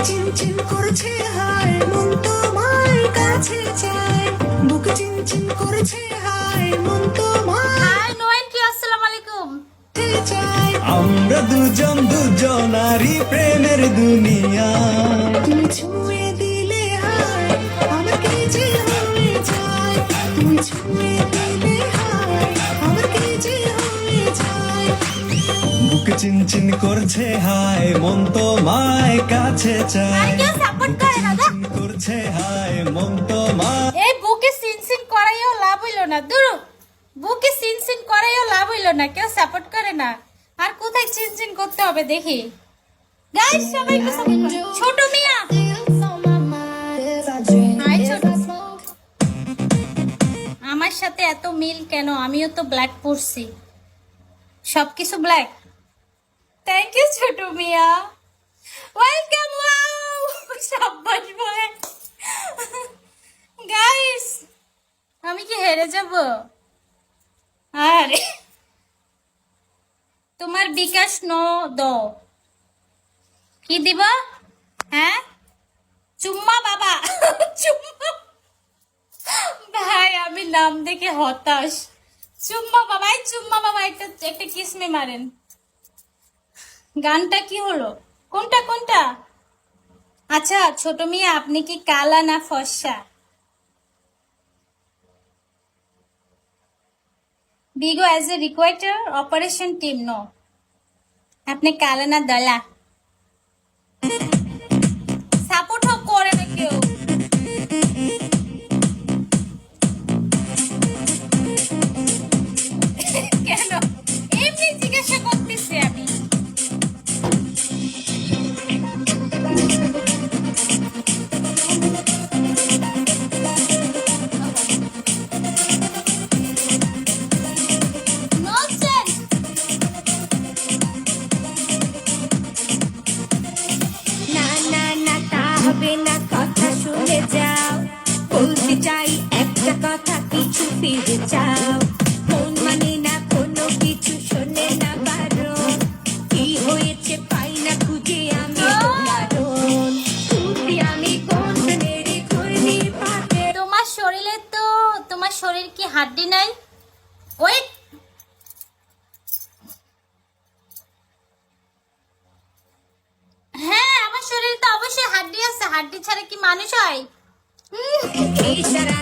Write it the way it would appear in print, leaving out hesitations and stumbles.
চিনচিন করছে হায় মন তোমায় কাছে চায় বুক চিনচিন করছে হায় মন তোমায় হাই নোয়েন কি আসসালামু আলাইকুম। চায় আমরা দুজন দুজনারই প্রেমের দুনিয়া। তুমি ছুঁয়ে দিলে হায় আমার কি যে হয়ে যায় তুমি ছুঁয়ে দিলে হায় আমার কি যে হয়ে যায় বুক চিনচিন করছে হায় মন তোমায় কাছে চায়। আর কেউ support করে না, চিনচিন করছে হায় মন তোমায়। এই বুকে সিনসিন করাইও লাভ হইল না, দূর বুকে সিনসিন করাইও লাভ হইল না, কেউ সাপোর্ট করে না। আর কোথায় চিনচিন করতে হবে দেখি। গাইস সবাই একটু সাপোর্ট করো। ছোট মিয়া হাই ছোট, আমার সাথে এত মিল কেন? আমিও তো ব্ল্যাক পরছি, সবকিছু ব্ল্যাক। থ্যাংক ইউ ছোট মিয়া, ওয়েলকাম। ওয়াও সাব্বাস ভাই। গাইস আমি কি হেরে যাব? আরে তোমার বিকাশ দাও, কি দিব? হ্যাঁ চুম্মা বাবা। চুম্মা ভাই, আমি নাম দেখে হতাশ। চুম্মা বাবা, এই চুম্মা বাবা একটা একটা কিসমে মারেন। গানটা কি হলো? কোনটা কোনটা? আচ্ছা ছোট মিয়া, আপনি কি কালা না ফর্সা? Bigo as a recruiter operation team no, আপনি কালা না দলা? সাপোর্টও করে না কেউ। কেন এমনি জিজ্ঞাসা করতেছি আমি। Nonsense! না না না তা হবে না, কথা শুনে যাও। বলতে চাই একটা কথা, কিছু ফিরে যাও। মন মানে না কোনো কিছু, শোনে না বারণ। কি হয়েছে পাই না খুঁজে আমি কারণ। খুঁজি আমি কোন মেরে ঘূর্ণি পাতে। তোমার শরীর কি হাড্ডি নাই? ওয়েট, হ্যাঁ আমার শরীরে তো অবশ্যই হাড্ডি আছে, হাড্ডি ছাড়া কি মানুষ হয়? ইশারা